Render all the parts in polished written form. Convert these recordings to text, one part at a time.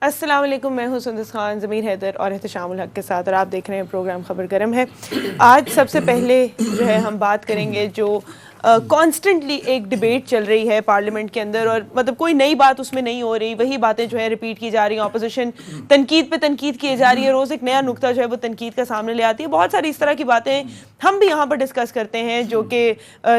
السلام علیکم، میں ہوں سندس خان، ضمیر حیدر اور احتشام الحق کے ساتھ، اور آپ دیکھ رہے ہیں پروگرام خبر گرم ہے۔ آج سب سے پہلے جو ہے ہم بات کریں گے جو کانسٹنٹلی ایک ڈیبیٹ چل رہی ہے پارلیمنٹ کے اندر، اور مطلب کوئی نئی بات اس میں نہیں ہو رہی، وہی باتیں جو ہے ریپیٹ کی جا رہی ہیں، اپوزیشن تنقید پہ تنقید کی جا رہی ہے، روز ایک نیا نقطہ جو ہے وہ تنقید کا سامنے لے آتی ہے۔ بہت ساری اس طرح کی باتیں ہم بھی یہاں پر ڈسکس کرتے ہیں جو کہ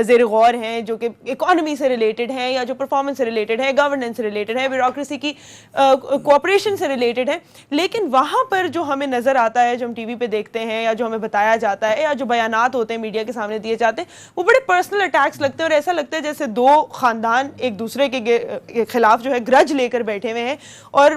زیر غور ہیں، جو کہ اکانومی سے ریلیٹڈ ہیں، یا جو پرفارمنس سے ریلیٹڈ ہے، گورننس سے ریلیٹڈ ہے، بیوروکریسی کی کوآپریشن سے ریلیٹڈ ہے۔ لیکن وہاں پر جو ہمیں نظر آتا ہے، جو ہم ٹی وی پہ دیکھتے ہیں، یا جو ہمیں بتایا جاتا ہے، یا جو بیانات ہوتے ہیں میڈیا کے سامنے دیے جاتے ہیں، وہ بڑے پرسنل اٹیکس لگتے ہیں، اور ایسا لگتا ہے جیسے دو خاندان ایک دوسرے کے خلاف جو ہے گرج لے کر بیٹھے ہوئے ہیں، اور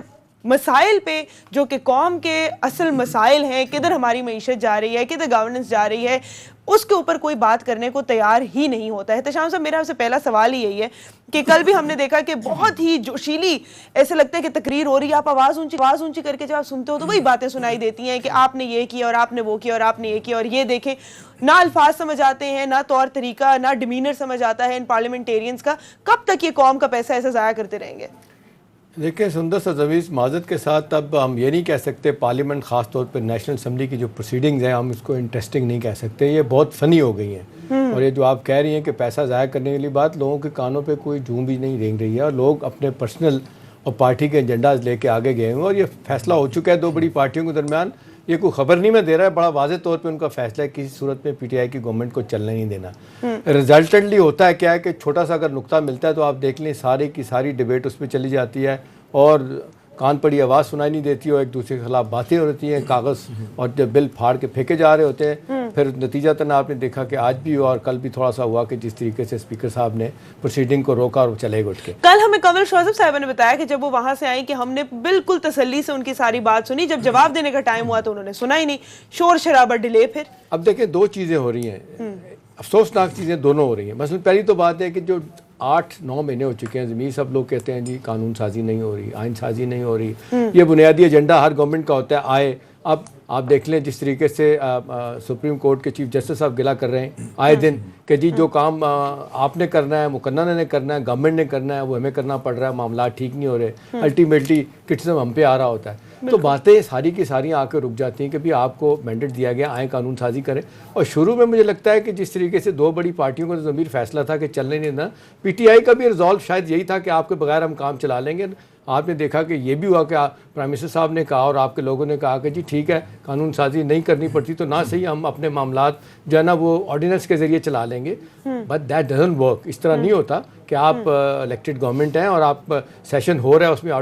مسائل پہ جو کہ قوم کے اصل مسائل ہیں، کدھر ہماری معیشت جا رہی ہے، کدھر گورننس جا رہی ہے، اس کے اوپر کوئی بات کرنے کو تیار ہی نہیں ہوتا ہے۔ احتشام صاحب، میرا آپ سے پہلا سوال ہی یہی ہے کہ کل بھی ہم نے دیکھا کہ بہت ہی جوشیلی ایسے لگتا ہے کہ تقریر ہو رہی ہے، آپ آواز اونچی کر کے جب آپ سنتے ہو تو وہی باتیں سنائی دیتی ہیں کہ آپ نے یہ کیا اور آپ نے وہ کیا اور آپ نے یہ کیا، اور یہ دیکھیں نہ الفاظ سمجھ آتے ہیں، نہ طور طریقہ، نہ ڈیمینر سمجھ آتا ہے ان پارلیمنٹیرینز کا۔ کب تک یہ قوم کا پیسہ ایسے ضائع کرتے رہیں گے؟ دیکھیں سندس اور زویز، معذرت کے ساتھ اب ہم یہ نہیں کہہ سکتے پارلیمنٹ، خاص طور پہ نیشنل اسمبلی کی جو پروسیڈنگز ہیں، ہم اس کو انٹرسٹنگ نہیں کہہ سکتے، یہ بہت فنی ہو گئی ہیں۔ اور یہ جو آپ کہہ رہی ہیں کہ پیسہ ضائع کرنے والی بات، لوگوں کے کانوں پہ کوئی جوں بھی نہیں رینگ رہی ہے، اور لوگ اپنے پرسنل اور پارٹی کے ایجنڈاز لے کے آگے گئے ہیں، اور یہ فیصلہ ہو چکا ہے دو بڑی پارٹیوں کے درمیان۔ یہ کوئی خبر نہیں میں دے رہا ہے، بڑا واضح طور پہ ان کا فیصلہ ہے کسی صورت میں پی ٹی آئی کی گورنمنٹ کو چلنے نہیں دینا۔ ریزلٹنٹلی ہوتا ہے کیا ہے کہ چھوٹا سا اگر نقطہ ملتا ہے تو آپ دیکھ لیں ساری کی ساری ڈیبیٹ اس پہ چلی جاتی ہے، اور کان پڑی آواز سنائی نہیں دیتی، اور ایک دوسرے کے خلاف باتیں ہو رہتی ہیں، کاغذ اور جب بل پھاڑ کے پھینکے جا رہے ہوتے ہیں۔ پھر نتیجہ تن آپ نے دیکھا کہ آج بھی اور کل بھی تھوڑا سا ہوا کہ جس طریقے سے اسپیکر صاحب نے پروسیڈنگ کو روکا اور چلے گئے اٹھ کے۔ کل ہمیں کنور شوذب صاحبہ نے بتایا کہ جب وہ وہاں سے آئیں کہ ہم نے بالکل تسلی سے ان کی ساری بات سنی، جب جواب دینے کا ٹائم ہوا تو انہوں نے سنا ہی نہیں، شور شرابہ، ڈیلے۔ پھر اب دیکھیں دو چیزیں ہو رہی ہیں، افسوسناک چیزیں دونوں ہو رہی ہیں۔ مثلا پہلی تو بات ہے کہ جو 8-9 مہینے ہو چکے ہیں، زمین سب لوگ کہتے ہیں جی قانون سازی نہیں ہو رہی، آئین سازی نہیں ہو رہی، یہ بنیادی ایجنڈا ہر گورنمنٹ کا ہوتا ہے آئے۔ اب آپ دیکھ لیں جس طریقے سے سپریم کورٹ کے چیف جسٹس صاحب گلا کر رہے ہیں آئے دن کہ جی جو کام آپ نے کرنا ہے، مقننہ نے کرنا ہے، گورنمنٹ نے کرنا ہے، وہ ہمیں کرنا پڑ رہا ہے، معاملات ٹھیک نہیں ہو رہے، الٹیمیٹلی کرٹیسزم ہم پہ آ رہا ہوتا ہے۔ تو باتیں ساری کی ساری آ کے رک جاتی ہیں کہ بھی آپ کو مینڈیٹ دیا گیا آئیں قانون سازی کریں۔ اور شروع میں مجھے لگتا ہے کہ جس طریقے سے دو بڑی پارٹیوں کا ضمیر فیصلہ تھا کہ چلنے نہیں دینا، پی ٹی آئی کا بھی ریزالو شاید یہی تھا کہ آپ کے بغیر ہم کام چلا لیں گے۔ آپ نے دیکھا کہ یہ بھی ہوا کہ پرائم منسٹر صاحب نے کہا اور آپ کے لوگوں نے کہا کہ جی ٹھیک ہے قانون سازی نہیں کرنی پڑتی تو نہ صحیح ہم اپنے معاملات جو ہے نا وہ آرڈیننس کے ذریعے چلا لیں گے، بٹ دیٹ ڈزنٹ ورک۔ اس طرح نہیں ہوتا کہ آپ الیکٹڈ گورنمنٹ ہیں اور آپ سیشن ہو رہا ہے اس میں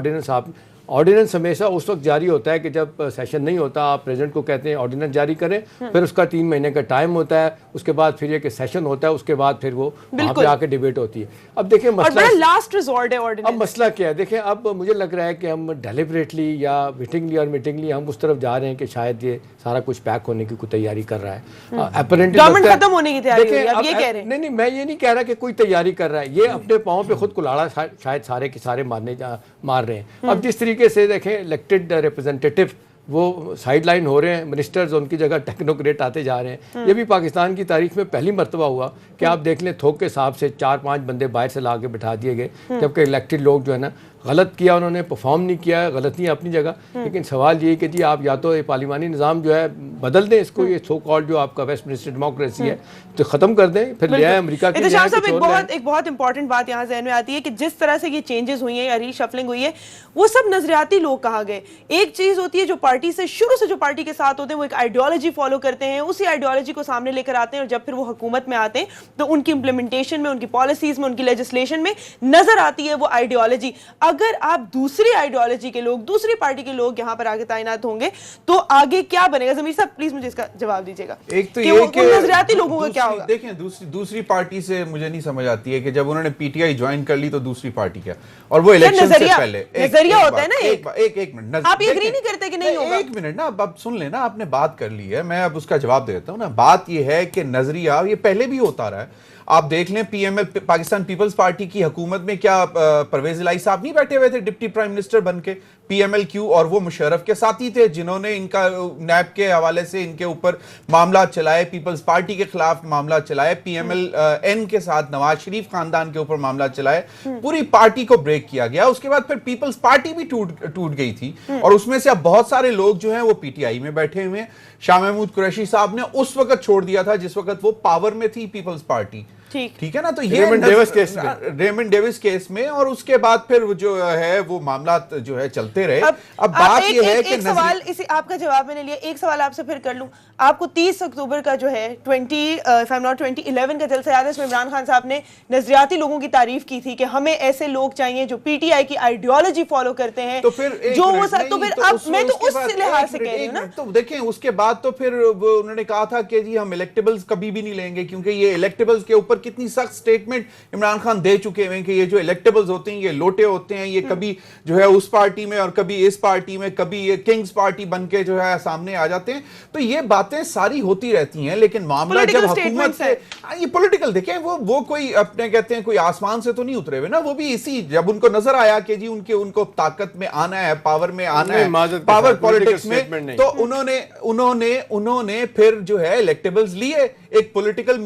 آرڈیننس ہمیشہ اس وقت جاری ہوتا ہے کہ جب سیشن نہیں ہوتا، آپ پریزیڈنٹ کو کہتے ہیں آرڈیننس جاری کریں، پھر اس کا 3 مہینے کا ٹائم ہوتا ہے، اس کے بعد پھر یہ کہ سیشن ہوتا ہے، اس کے بعد پھر وہ وہاں پہ آ کے ڈیبیٹ ہوتی ہے۔ اب دیکھیں مسئلہ لاسٹ ریزورٹ ہے آرڈیننس۔ اب مسئلہ کیا ہے دیکھیں، اب مجھے لگ رہا ہے کہ ہم ڈیلیبریٹلی یا وٹنگلی اور میٹنگلی ہم اس طرف جا رہے ہیں کہ شاید یہ سارا کچھ پیک ہونے کی کوئی تیاری کر رہا ہے، اپیرنٹلی گورنمنٹ ختم ہونے کی تیاری ہو رہی ہے، اب یہ کہہ رہے ہیں۔ نہیں میں یہ نہیں کہہ رہا کہ کوئی تیاری کر رہا ہے، یہ اپنے پاؤں پہ خود کلاڑا شاید سارے کے سارے مار رہے ہیں۔ اب جس طریقے سے دیکھیں الیکٹڈ ریپرزنٹیٹو وہ سائیڈ لائن ہو رہے ہیں، منسٹرز ان کی جگہ ٹیکنوکریٹ آتے جا رہے ہیں، یہ بھی پاکستان کی تاریخ میں پہلی مرتبہ ہوا کہ آپ دیکھ لیں تھوک کے حساب سے 4-5 بندے باہر سے لا کے بٹھا دیے گئے، جبکہ الیکٹڈ لوگ جو ہے نا غلط کیا، انہوں نے پرفارم نہیں کیا، غلطیاں اپنی جگہ، لیکن سوال یہ کہ جی آپ یا تو یہ پارلیمانی نظام جو ہے بدل دیں اس کو، یہ سو کالڈ جو آپ کا ویسٹ منسٹر ڈیموکریسی ہے تو ختم کر دیں، پھر لے آئے امریکہ کی۔ احتشام صاحب ایک بہت امپورٹنٹ بات یہاں ذہن میں آتی ہے کہ جس طرح سے یہ چینجز ہوئی ہیں یا ری شفلنگ ہوئی ہے، وہ سب نظریاتی لوگ کہا گئے۔ ایک چیز ہوتی ہے جو پارٹی سے شروع سے جو پارٹی کے ساتھ ہوتے ہیں وہ ایک آئیڈیالوجی فالو کرتے ہیں، اسی آئیڈیالوجی کو سامنے لے کر آتے ہیں، اور جب پھر وہ حکومت میں آتے ہیں تو ان کی امپلیمنٹیشن میں، ان کی پالیسیز میں، ان کی لیجسلیشن میں نظر آتی ہے وہ آئیڈیالوجی۔ اگر آپ دوسری آئیڈیالوجی کے لوگ، دوسری پارٹی کے لوگ یہاں پر آگے تعینات ہوں گے تو آگے کیا بنے گا؟ ضمیر صاحب پلیز مجھے اس کا جواب دیجیے گا ایک تو کہ یہ کہ نظریاتی لوگوں کا کیا ہوگا۔ دیکھیں دوسری پارٹی سے مجھے نہیں سمجھ آتی ہے کہ جب انہوں نے پی ٹی آئی جوائن کر لی تو دوسری پارٹی کیا، اور وہ الیکشن سے پہلے نظریہ ہوتا ہے نا ایک منٹ، آپ یہ اگری نہیں کرتے کہ نہیں ہوگا؟ ایک منٹ نا، اب سن لیں نا، آپ نے بات کر لی ہے، میں اب اس کا جواب دیتا ہوں نا۔ بات یہ ہے کہ نظریہ یہ پہلے بھی ہوتا رہا ہے۔ آپ دیکھ لیں P M L Pakistan Peoples Party کی حکومت میں کیا پرویز الہی صاحب نہیں بیٹھے ہوئے تھے ڈپٹی پرائم منسٹر بن کے پی ایم ایل کیو, اور وہ مشرف کے ساتھی تھے جنہوں نے ان کا نیب کے حوالے سے ان کے اوپر معاملات چلائے, پیپلز پارٹی کے خلاف معاملات چلائے, پی ایم ایل این کے ساتھ نواز شریف خاندان کے اوپر معاملات چلائے, پوری پارٹی کو بریک کیا گیا. اس کے بعد پھر پیپلز پارٹی بھی ٹوٹ گئی تھی, اور اس میں سے اب بہت سارے لوگ جو ہیں وہ پی ٹی آئی میں بیٹھے ہوئے ہیں. شاہ محمود قریشی صاحب نے اس وقت چھوڑ دیا تھا جس وقت وہ پاور میں تھی پیپلز پارٹی, ٹھیک ہے نا. تو یہ ریمنڈ ڈیوس کیس میں, اور اس کے بعد پھر جو ہے وہ معاملات جو ہے چلتے رہے. اب بات یہ ہے کہ ایک سوال اسی آپ کا جواب میں نے لیا, ایک سوال آپ سے پھر کر لوں. آپ کو 30 اکتوبر کا جو ہے 2011 کا جلسہ یاد ہے, اس میں عمران خان صاحب نے نظریاتی لوگوں کی تعریف کی تھی کہ ہمیں ایسے لوگ چاہیے جو پی ٹی آئی کی آئیڈیالوجی فالو کرتے ہیں, تو پھر جو وہ تو پھر اب میں تو اس لحاظ سے کہہ رہی ہوں نا. تو دیکھیں اس کے بعد تو پھر انہوں نے کہا تھا کہ جی ہم الیکٹیبلز کبھی بھی نہیں لیں گے, کیونکہ یہ الیکٹیبلز کے اوپر کتنی سخت سٹیٹمنٹ عمران خان دے چکے ہیں کہ یہ جو الیکٹیبلز ہوتے ہیں یہ لوٹے ہوتے ہیں, یہ کبھی جو ہے اس پارٹی میں اور کبھی اس پارٹی میں, کبھی یہ کنگز پارٹی بن کے جو ہے سامنے آ جاتے ہیں. تو یہ باتیں ساری ہوتی رہتی ہیں, لیکن معاملہ جب حکومت سے یہ پولیٹیکل دیکھیں وہ کوئی اپنے کہتے ہیں کوئی آسمان سے تو نہیں اترے ہوئے نا, وہ بھی اسی جب ان کو نظر آیا کہ جی ان کو طاقت میں آنا ہے, پاور میں آنا ہے, پاور پولیٹکس میں, تو انہوں نے پھر جو ہے الیکٹیبلز لیے, ایک پولیٹیکل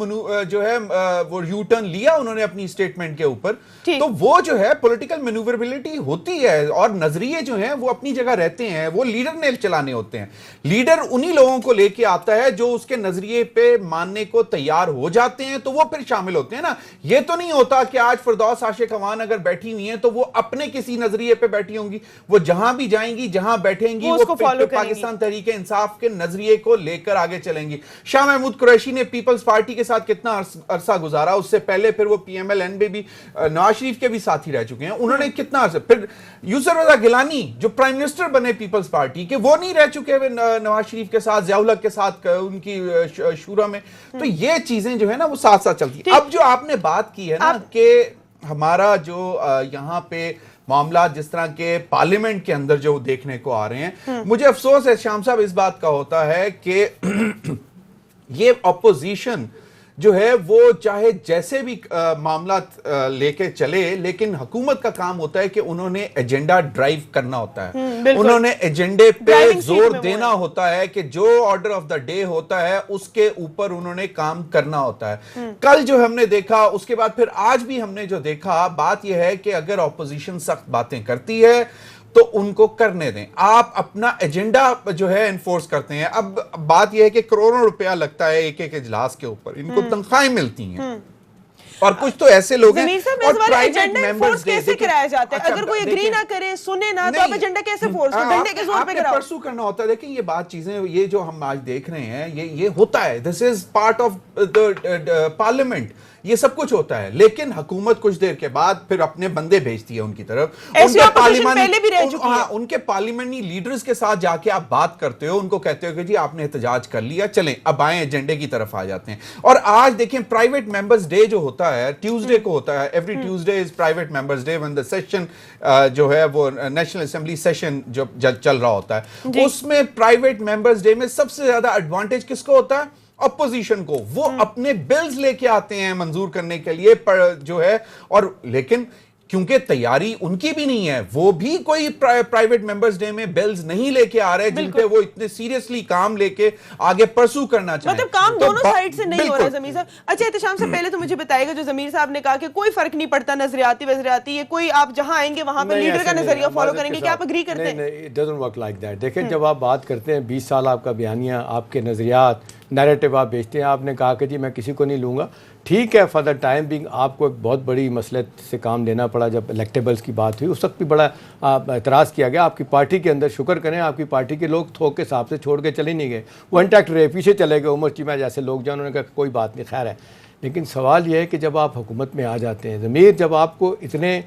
جو ہے وہ یو ٹرن لیا انہوں نے اپنی سٹیٹمنٹ کے اوپر. تو وہ جو ہے پولیٹیکل مینووربلٹی ہوتی ہے, اور نظریے جو ہیں وہ اپنی جگہ رہتے ہیں, وہ لیڈر نے چلانے ہوتے ہیں. لیڈر انہی لوگوں کو لے کے آتا ہے جو اس کے نظریے پہ ماننے کو تیار ہو جاتے ہیں, تو وہ پھر شامل ہوتے ہیں نا. یہ تو نہیں ہوتا کہ آج فردوس عاشق امان اگر بیٹھی ہوئی ہیں تو وہ اپنے کسی نظریے پہ بیٹھی ہوں گی, وہ جہاں بھی جائیں گی جہاں بیٹھیں گی وہ پاکستان تحریک انصاف کے نظریے کو لے کر آگے چلیں گی. شاہ محمود قریشی نے پیپلز پارٹی کے ساتھ کتنا عرصہ گزارا, اس سے پہلے پھر وہ پی ایم ایل این میں بھی نواز شریف کے بھی ساتھی رہ چکے ہیں, انہوں نے کتنا عرصہ. پھر یوسف رضا گیلانی جو پرائم منسٹر بنے پیپلز پارٹی کے, وہ نہیں رہ چکے ہوئے نواز شریف کے ساتھ, ضیاء الحق کے ساتھ ان کی شورا میں. تو یہ چیزیں جو ہے نا وہ ساتھ ساتھ چلتی ہیں. اب جو آپ نے بات کی ہے نا کہ ہمارا جو یہاں پہ معاملات جس طرح کے پارلیمنٹ کے اندر جو دیکھنے کو آ رہے ہیں, مجھے افسوس ہے شام صاحب اس بات کا ہوتا ہے کہ یہ اپوزیشن جو ہے وہ چاہے جیسے بھی معاملات لے کے چلے, لیکن حکومت کا کام ہوتا ہے کہ انہوں نے ایجنڈا ڈرائیو کرنا ہوتا ہے, انہوں نے ایجنڈے پہ زور دینا ہوتا ہے کہ جو آرڈر آف دا ڈے ہوتا ہے اس کے اوپر انہوں نے کام کرنا ہوتا ہے. کل جو ہم نے دیکھا, اس کے بعد پھر آج بھی ہم نے جو دیکھا, بات یہ ہے کہ اگر اپوزیشن سخت باتیں کرتی ہے تو ان کو کرنے دیں, آپ اپنا ایجنڈا جو ہے انفورس کرتے ہیں. اب بات یہ ہے کہ کروڑوں روپیہ لگتا ہے ایک ایک اجلاس کے اوپر, ان کو تنخواہیں ملتی ہیں, اور کچھ تو ایسے لوگ ہیں اور پرائیویٹ ممبرز کیسے کرایا جاتا ہے, اگر کوئی اگری نہ کرے, سنے نہ, تو آپ ایجنڈا کیسے فورس کریں, ڈنڈے کے زور پہ کراؤ, پرسو کرنا ہوتا ہے. دیکھیں یہ بات چیزیں, یہ جو ہم آج دیکھ رہے ہیں یہ ہوتا ہے, دس از پارٹ آف پارلیمنٹ, یہ سب کچھ ہوتا ہے. لیکن حکومت کچھ دیر کے بعد پھر اپنے بندے بھیجتی ہے ان کی طرف, ان کے پارلیمنٹری لیڈرز کے ساتھ جا کے آپ بات کرتے ہو, ان کو کہتے ہو کہ جی آپ نے احتجاج کر لیا, چلیں اب آئیں ایجنڈے کی طرف آ جاتے ہیں. اور آج دیکھیں پرائیویٹ ممبرز ڈے جو ہوتا ہے, ٹیوزڈے کو ہوتا ہے, every Tuesday is private members day, when the session جو ہے وہ نیشنل اسمبلی سیشن جو چل رہا ہوتا ہے, اس میں پرائیویٹ ممبرز ڈے میں سب سے زیادہ ایڈوانٹیج کس کو ہوتا ہے؟ اپوزیشن کو. وہ اپنے بلز لے کے آتے ہیں منظور کرنے کے لیے جو ہے, اور لیکن کیونکہ تیاری ان کی بھی نہیں ہے, وہ بھی کوئی پرائیویٹ ممبرز ڈے میں بلز نہیں لے کے آ رہے جن پہ وہ اتنے سیریسلی کام لے کے آگے پرسو کرنا چاہیں. مطلب کام دونوں سائیڈ سے نہیں ہو رہا ضمیر صاحب. اچھا احتشام سے پہلے تو مجھے بتائے گا, جو ضمیر صاحب نے کہا کہ کوئی فرق نہیں پڑتا نظریاتی وزریاتی, یہ کوئی آپ جہاں آئیں گے وہاں پہ لیڈر کا نظریہ فالو کریں گے, کیا آپ اگری کرتے ہیں؟ نہیں, it doesn't work like that. دیکھیں جب آپ بات کرتے ہیں 20 سال آپ کا بیانیہ, آپ کے نظریات, نیریٹو آپ بیچتے ہیں, آپ نے کہا کہ جی میں کسی کو نہیں لوں گا, ٹھیک ہے, فار دا ٹائم بینگ آپ کو ایک بہت بڑی مسئلے سے کام لینا پڑا. جب الیکٹیبلز کی بات ہوئی اس وقت بھی بڑا اعتراض کیا گیا. آپ کی پارٹی کے اندر شکر کریں آپ کی پارٹی کے لوگ تھوک کے حساب سے چھوڑ کے چلے نہیں گئے, وہ انٹیکٹ رہے, پیچھے چلے گئے. عمر چیمہ جیسے لوگ جو انہوں نے کہا کوئی بات نہیں, خیر ہے. لیکن سوال یہ ہے کہ جب آپ حکومت میں آ جاتے ہیں, ضمیر جب آپ کو اتنے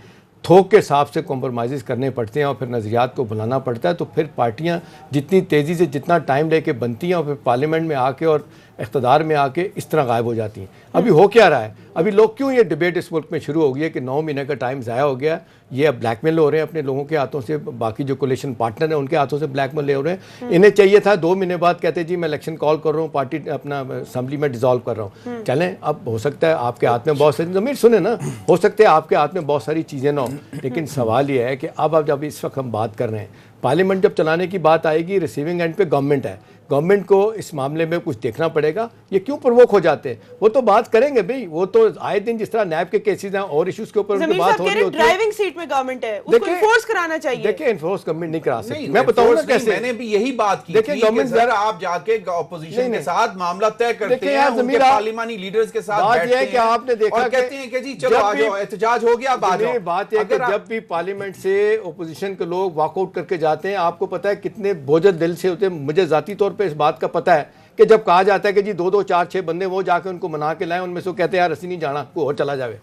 تھوک کے حساب سے کمپرومائزز کرنے پڑتے ہیں اور پھر نظریات کو بلانا پڑتا ہے, تو پھر پارٹیاں جتنی تیزی سے جتنا ٹائم لے کے بنتی ہیں اور پھر پارلیمنٹ میں آ کے اور اقتدار میں آ کے اس طرح غائب ہو جاتی ہیں. ابھی ہو کیا رہا ہے؟ ابھی لوگ کیوں یہ ڈبیٹ اس ملک میں شروع ہو گئی ہے کہ 9 مہینے کا ٹائم ضائع ہو گیا, یہ اب بلیک میل ہو رہے ہیں اپنے لوگوں کے ہاتھوں سے, باقی جو کولیشن پارٹنر ہیں ان کے ہاتھوں سے بلیک میل ہو رہے ہیں. انہیں چاہیے تھا 2 مہینے بعد کہتے جی میں الیکشن کال کر رہا ہوں, پارٹی اپنا اسمبلی میں ڈیزالو کر رہا ہوں. چلیں, اب ہو سکتا ہے آپ کے ہاتھ میں بہت ساری, ضمیر سنیں نا, ہو سکتا ہے آپ کے ہاتھ میں بہت ساری چیزیں نہ ہوں, لیکن سوال یہ ہے کہ اب جب اس وقت ہم بات کر رہے ہیں, پارلیمنٹ جب چلانے کی بات آئے گی, ریسیونگ اینڈ پہ گورنمنٹ ہے, گورنمنٹ کو اس معاملے میں کچھ دیکھنا پڑے گا. یہ کیوں پرووک ہو جاتے ہیں؟ وہ تو بات کریں گے بھائی, وہ تو آئے دن جس طرح نیب کے کیسز ہیں اور ایشوز کے اوپر ان کی بات ہو رہی ہوتی ہے. ڈرائیونگ سیٹ میں گورنمنٹ ہے, اس کو انفورس کرانا چاہیے. دیکھیں انفورس گورنمنٹ نہیں کرا سکتی, میں بتاؤں نا کیسے. میں نے بھی یہی بات کی تھی کہ ذرا آپ جا کے اپوزیشن کے ساتھ معاملہ طے کرتے ہیں, ان کے پارلیمانی لیڈرز کے ساتھ بیٹھتے ہیں, آپ نے دیکھا اور کہتے ہیں کہ جی چلو آ جاؤ, احتجاج ہو گیا, اب آ جاؤ. بات یہ کہ جب بھی پارلیمنٹ سے اپوزیشن کے لوگ واک آؤٹ کر کے جاتے ہیں, آپ کو پتا ہے کتنے بوجھل دل سے ہوتے ہیں. مجھے ذاتی طور پہ اس بات کا پتا ہے کہ جب کہا جاتا ہے کہ جی 2 4 6 بندے وہ جا کے ان کو منا کے لائیں, ان میں سے وہ کہتے ہیں یار اسی نہیں جانا, کوئی اور چلا جاوے.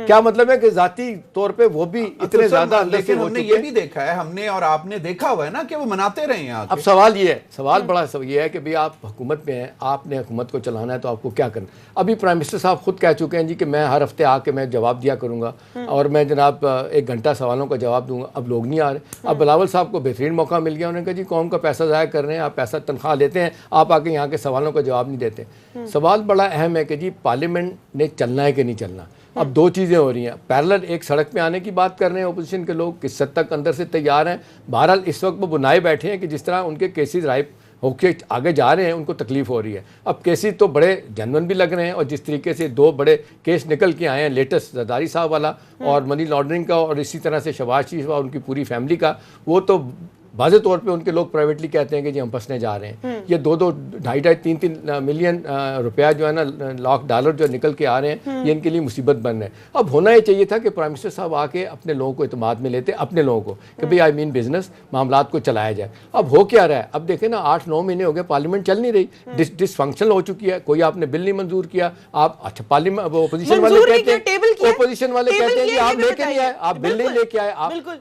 کیا مطلب ہے کہ ذاتی طور پہ وہ بھی اتنے زیادہ اندر سے ہو چکے. یہ بھی دیکھا ہے ہم نے اور آپ نے دیکھا ہوا ہے نا کہ وہ مناتے رہے ہیں. اب سوال یہ ہے, سوال بڑا یہ ہے کہ بھئی آپ حکومت میں ہیں, آپ نے حکومت کو چلانا ہے تو آپ کو کیا کرنا. ابھی پرائم منسٹر صاحب خود کہہ چکے ہیں جی کہ میں ہر ہفتے آ کے میں جواب دیا کروں گا اور میں جناب 1 گھنٹہ سوالوں کا جواب دوں گا. اب لوگ نہیں آ رہے. اب بلاول صاحب کو بہترین موقع مل گیا, انہوں نے کہا جی قوم کا پیسہ ضائع کر رہے ہیں, آپ پیسہ تنخواہ لیتے ہیں, آپ آ کے یہاں کے سوالوں کا جواب نہیں دیتے. سوال بڑا اہم ہے کہ جی پارلیمنٹ نے چلنا ہے کہ نہیں چلنا. اب 2 چیزیں ہو رہی ہیں, پیرلل ایک سڑک پہ آنے کی بات کر رہے ہیں اپوزیشن کے لوگ, کس حد تک اندر سے تیار ہیں. بہرحال اس وقت وہ بنائے بیٹھے ہیں کہ جس طرح ان کے کیسز رائپ ہو کے آگے جا رہے ہیں ان کو تکلیف ہو رہی ہے. اب کیسز تو بڑے جنون بھی لگ رہے ہیں, اور جس طریقے سے 2 بڑے کیس نکل کے آئے ہیں, لیٹسٹ زرداری صاحب والا اور منی لانڈرنگ کا, اور اسی طرح سے شہباز شریف اور ان کی پوری فیملی کا, وہ تو واضح طور پہ ان کے لوگ پرائیویٹلی کہتے ہیں کہ جی ہم پھنسنے جا رہے ہیں. یہ 2 2.5 3 ملین روپیہ جو ہے نا, $1,00,000 جو نکل کے آ رہے ہیں, یہ ان کے لیے مصیبت بن رہے ہیں. اب ہونا یہ چاہیے تھا کہ پرائم منسٹر صاحب آ کے اپنے لوگوں کو اعتماد میں لیتے, اپنے لوگوں کو, کہ بھئی آئی مین بزنس, معاملات کو چلایا جائے. اب ہو کیا رہا ہے, اب دیکھیں نا 8 9 مہینے ہو گئے, پارلیمنٹ چل نہیں رہی, ڈس فنکشنل ہو چکی ہے. کوئی آپ نے بل نہیں منظور کیا, آپ اچھا پارلیمنٹ اپوزیشن والے کہتے ہیں, اپوزیشن والے کہتے ہیں جی آپ لے کے نہیں آئے, آپ بل نہیں لے کے آئے.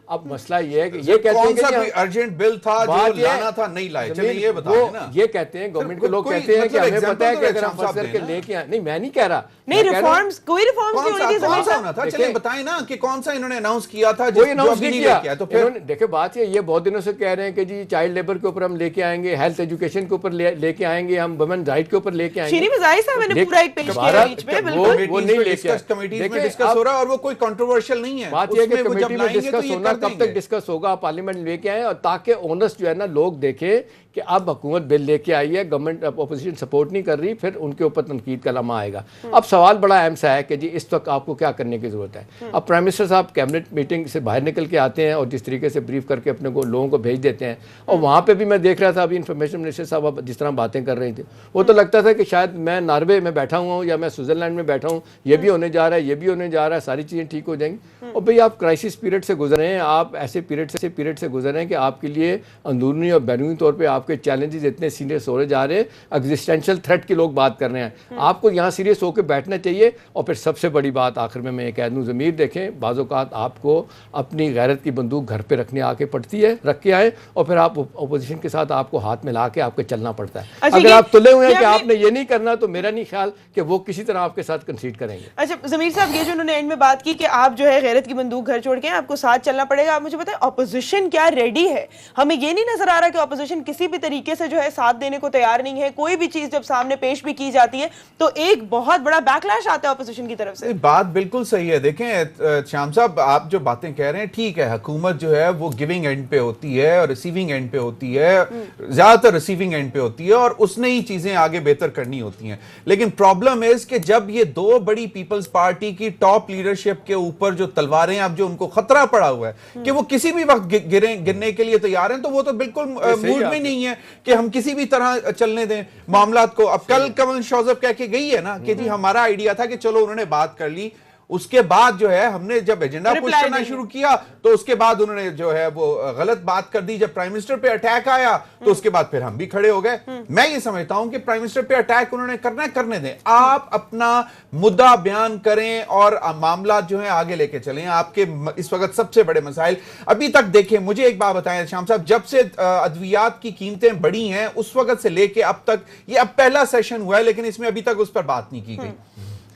اب مسئلہ یہ ہے کہ یہ کہتے ہیں کہ ارجنٹ بل تھا لانا تھا, نہیں لائے. چلیں یہ بتائیں نا, یہ کہتے ہیں گورنمنٹ کے لوگ کہتے ہیں کہ ہمیں پتہ ہے کہ اگر ہم فصل کے لے کے آئیں. نہیں میں نہیں کہہ رہا, نہیں ریفارمز, کوئی ریفارمز نہیں ہونے کی کون سا ہونا تھا. چلیں بتائیں نا کہ کون سا انہوں نے اناؤنس کیا تھا جو ابھی نہیں لے کے آئے. تو پھر دیکھیں بات یہ بہت دنوں سے کہہ رہے ہیں کہ جی چائلڈ لیبر کے اوپر ہم لے کے آئیں گے, ہیلتھ ایجوکیشن کے اوپر لے کے آئیں گے, ہم وومن رائٹ کے اوپر لے کے آئیں گے. شیریں مزاحی صاحب نے پورا ایک پیج کیا بیچ میں, بالکل وہ نہیں لے کے کمیٹیز میں ڈسکس ہو رہا ہے اور وہ کوئی کنٹروورشل نہیں ہے. بات یہ کہ کمیٹی میں ڈسکس ہونا, کب تک ڈسکس ہوگا, پارلیمنٹ لے کے آئیں, اور تاکہ اونرس جو ہے نا لوگ دیکھیں کہ اب حکومت بل لے کے آئی ہے, گورنمنٹ اپوزیشن سپورٹ نہیں کر رہی, پھر ان کے اوپر تنقید کا لمحہ آئے گا. اب سوال بڑا اہم سا ہے کہ جی اس وقت آپ کو کیا کرنے کی ضرورت ہے. اب پرائم منسٹر صاحب کیبنٹ میٹنگ سے باہر نکل کے آتے ہیں اور جس طریقے سے بریف کر کے اپنے کو لوگوں کو بھیج دیتے ہیں, اور وہاں پہ بھی میں دیکھ رہا تھا ابھی انفارمیشن منسٹر صاحب جس طرح باتیں کر رہی تھیں, وہ تو لگتا تھا کہ شاید میں ناروے میں بیٹھا ہوا ہوں یا میں سوئٹزرلینڈ میں بیٹھا ہوں, یہ بھی ہونے جا رہا ہے, یہ بھی ہونے جا رہا ہے, ساری چیزیں ٹھیک ہو جائیں گی. اور بھئی آپ کرائسس پیریڈ سے گزرے ہیں, آپ ایسے پیریڈ سے گزرے ہیں کہ آپ کے لیے اندرونی اور بیرونی طور پہ آپ کے چیلنجز اتنے سیریس ہو رہے جا رہے ہیں, ایگزسٹینشل تھریٹ کی لوگ بات کر رہے ہیں. آپ کو یہاں سیریس ہو کے بیٹھنا چاہیے. اور پھر سب سے بڑی بات آخر میں یہ کہہ دوں, ضمیر دیکھیں, بعض اوقات آپ کو اپنی غیرت کی بندوق گھر پہ رکھنے آ کے پڑتی ہے, رکھ کے آئے, اور پھر آپ اپوزیشن کے ساتھ آپ کو ہاتھ ملا کے آپ کے چلنا پڑتا ہے. اگر آپ تلے ہوئے ہیں کہ آپ نے یہ نہیں کرنا, تو میرا نہیں خیال کہ وہ کسی طرح آپ کے ساتھ کنسیڈ کریں گے. اچھا ضمیر صاحب, یہ جو انہوں نے اینڈ میں بات کی کہ آپ جو ہے غیرت کی بندوق گھر چھوڑ کے آپ کو ساتھ چلنا پڑے گا, آپ مجھے بتائیں اپوزیشن کیا ریڈی ہے؟ ہمیں یہ نہیں نظر آ رہا کہ اپوزیشن کسی بھی طریقے سے جو ہے ساتھ دینے کو تیار نہیں ہے. کوئی بھی چیز جب سامنے پیش بھی کی جاتی ہے تو ایک بہت بڑا بیک لیش آتا ہے اپوزیشن کی طرف سے. بات بالکل صحیح ہے. دیکھیں شام صاحب, آپ جو باتیں کہہ رہے ہیں ٹھیک ہے, حکومت جو ہے وہ گیونگ اینڈ پہ ہوتی ہے اور ریسیونگ اینڈ پہ ہوتی ہے, زیادہ تر ریسیونگ اینڈ پہ ہوتی ہے, اور اس نے ہی چیزیں آگے بہتر کرنی ہوتی ہیں. لیکن پرابلم ہے کہ جب یہ 2 بڑی پیپلز پارٹی کی ٹاپ لیڈرشپ کے اوپر جو تلواریں اب جو ان کو خطرہ پڑا ہوا ہے کہ وہ کسی بھی وقت گرنے کے لیے تیار ہیں, تو وہ تو بالکل موڈ میں نہیں ہے کہ ہم کسی بھی طرح چلنے دیں معاملات کو. اب کل کمل شوزب کہہ کے گئی ہے نا کہ جی ہمارا آئیڈیا تھا کہ چلو انہوں نے بات کر لی, اس کے بعد جو ہے ہم نے جب ایجنڈا پوش Reply کرنا نہیں. شروع کیا تو اس کے بعد انہوں نے جو ہے وہ غلط بات کر دی. جب پرائم منسٹر پہ اٹیک آیا تو اس کے بعد پھر ہم بھی کھڑے ہو گئے. میں یہ سمجھتا ہوں کہ پرائم منسٹر پہ اٹیک انہوں نے کرنا ہے, کرنے دیں. آپ اپنا مدعا بیان کریں اور معاملات جو ہیں آگے لے کے چلیں. آپ کے اس وقت سب سے بڑے مسائل ابھی تک دیکھیں, مجھے ایک بات بتائیں شام صاحب, جب سے ادویات کی قیمتیں بڑھی ہیں اس وقت سے لے کے اب تک, یہ اب پہلا سیشن ہوا ہے لیکن اس میں ابھی تک اس پر بات نہیں کی گئی,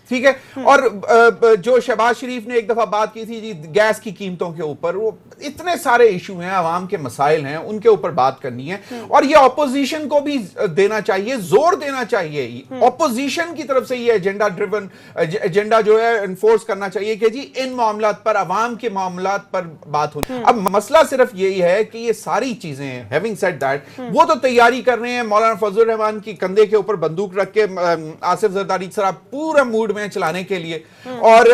ٹھیک ہے. اور جو شہباز شریف نے ایک دفعہ بات کی تھی جی گیس کی قیمتوں کے اوپر, وہ اتنے سارے ایشو ہیں, عوام کے مسائل ہیں, ان کے اوپر بات کرنی ہے. اور یہ اپوزیشن کو بھی دینا چاہیے, زور دینا چاہیے. اپوزیشن کی طرف سے یہ ایجنڈا ڈریون ایجنڈا جو ہے انفورس کرنا چاہیے کہ جی ان معاملات پر, عوام کے معاملات پر بات ہونی. اب مسئلہ صرف یہی ہے کہ یہ ساری چیزیں ہیں, ہیونگ سیڈ دیٹ, وہ تو تیاری کر رہے ہیں مولانا فضل الرحمان کی کندھے کے اوپر بندوق رکھ کے آصف زرداری صاحب پورا موڈ میں چلانے کے لیے, اور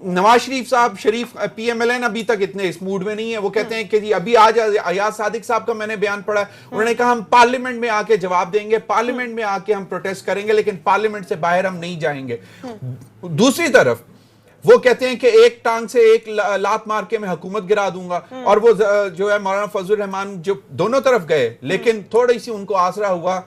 نواز شریف صاحب شریف پی ایم ایل این ابھی تک اتنے اس موڈ میں نہیں ہے. وہ کہتے ہیں کہ جی ابھی آج ایاز صادق صاحب کا میں نے بیان پڑھا, انہوں نے کہا ہم پارلیمنٹ میں آ کے جواب دیں گے, پارلیمنٹ میں آ کے ہم پروٹیسٹ کریں گے, لیکن پارلیمنٹ سے باہر ہم نہیں جائیں گے. دوسری طرف وہ کہتے ہیں کہ ایک ٹانگ سے ایک لات مار کے میں حکومت گرا دوں گا, اور وہ جو ہے مولانا فضل الرحمان جو دونوں طرف گئے لیکن تھوڑی سی ان کو آسرا ہوا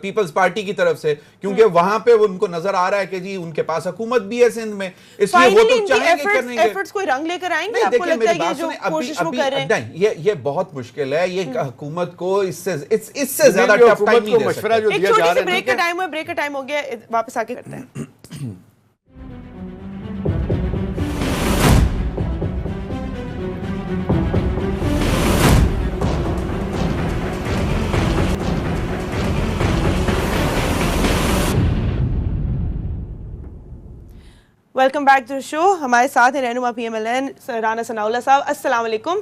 پیپلز پارٹی کی طرف سے, کیونکہ وہاں پہ ان کو نظر آ رہا ہے کہ جی ان کے پاس حکومت بھی ہے سندھ میں, اس لیے وہ تو چاہیں گے کریں گے. ایفرٹس کوئی رنگ لے کر آئیں گے, آپ کو لگتا ہے یہ جو کوشش وہ کر رہے ہیں نہیں, یہ بہت مشکل ہے. یہ حکومت کو اس سے زیادہ ٹف ٹائم نہیں دے سکتے. ایک چھوٹی سی بریک کا ٹائم ہے, بریک کا ٹائم ہو گیا, واپس آ کے کرتے ہیں. Welcome back to show. ہمارے ساتھ ہیں رہنما P M L N Rana Sanaullah صاحب. السلام علیکم.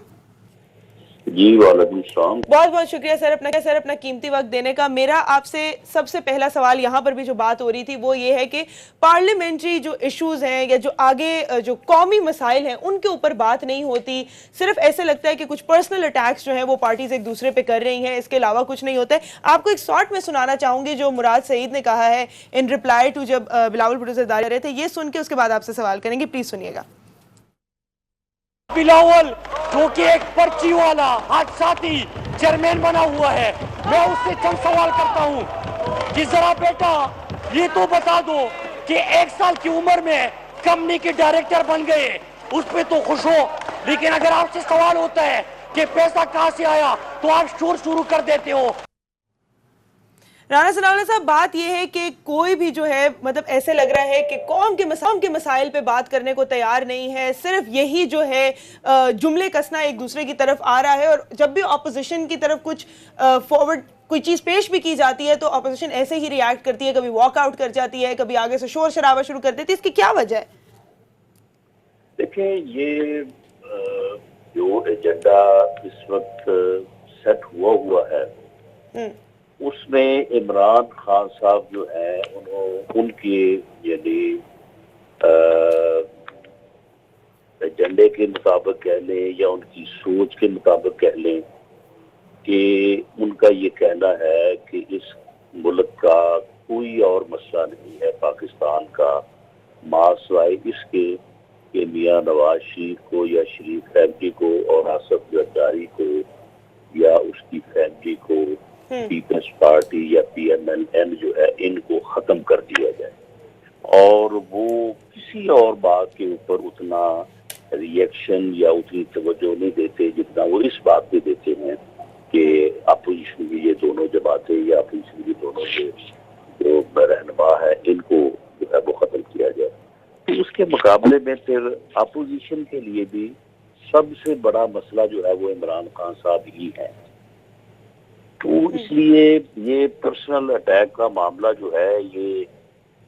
جی وعلیکم السلام. بہت بہت شکریہ سر اپنا قیمتی وقت دینے کا. میرا آپ سے سب سے پہلا سوال, یہاں پر بھی جو بات ہو رہی تھی وہ یہ ہے کہ پارلیمنٹری جو ایشوز ہیں یا جو آگے جو قومی مسائل ہیں ان کے اوپر بات نہیں ہوتی, صرف ایسے لگتا ہے کہ کچھ پرسنل اٹیکس جو ہیں وہ پارٹیز ایک دوسرے پہ کر رہی ہیں, اس کے علاوہ کچھ نہیں ہوتا ہے. آپ کو ایک شارٹ میں سنانا چاہوں گی جو مراد سعید نے کہا ہے ان ریپلائی ٹو جب بلاول بھٹو سے داخل رہے تھے, یہ سن کے اس کے بعد آپ سے سوال کریں گے. پلیز سنیے گا. بلاول جو کہ ایک پرچی والا حادثاتی چیئرمین بنا ہوا ہے, میں اس سے چند سوال کرتا ہوں کہ ذرا بیٹا یہ تو بتا دو کہ 1 سال کی عمر میں کمپنی کے ڈائریکٹر بن گئے, اس پہ تو خوش ہو, لیکن اگر آپ سے سوال ہوتا ہے کہ پیسہ کہاں سے آیا تو آپ شور شروع کر دیتے ہو. رانا ثناء اللہ صاحب, بات یہ ہے کہ کوئی بھی جو ہے مطلب ایسے لگ رہا ہے کہ قوم کے مسائل پہ بات کرنے کو تیار نہیں ہے, صرف یہی جو ہے جملے کسنا ایک دوسرے کی طرف آ رہا ہے, اور جب بھی اپوزیشن کی طرف کچھ فارورڈ کوئی چیز پیش بھی کی جاتی ہے تو اپوزیشن ایسے ہی ریاکٹ کرتی ہے, کبھی واک آؤٹ کر جاتی ہے, کبھی آگے سے شور شرابہ شروع کر دیتی ہے. اس کی کیا وجہ ہے؟ دیکھیں, یہ جو ایجنڈا اس وقت سیٹ ہوا ہے اس میں عمران خان صاحب جو ہیں ان کے یعنی ایجنڈے کے مطابق کہہ لیں یا ان کی سوچ کے مطابق کہہ لیں کہ ان کا یہ کہنا ہے کہ اس ملک کا کوئی اور مسئلہ نہیں ہے پاکستان کا, سوائے اس کے کہ میاں نواز شریف کو یا شریف فیملی کو اور آصف زرداری کو یا اس کی فیملی کو پیپلز پارٹی یا پی ایم ایل این جو ہے ان کو ختم کر دیا جائے, اور وہ کسی اور بات کے اوپر اتنا ریئیکشن یا اتنی توجہ نہیں دیتے جتنا وہ اس بات پہ دیتے ہیں کہ اپوزیشن کی یہ دونوں جماعتیں یا اپوزیشن کی دونوں جو رہنما ہے ان کو جو ہے وہ ختم کیا جائے. تو اس کے مقابلے میں پھر اپوزیشن کے لیے بھی سب سے بڑا مسئلہ جو ہے وہ عمران خان صاحب ہی ہے. تو اس لیے یہ پرسنل اٹیک کا معاملہ جو ہے یہ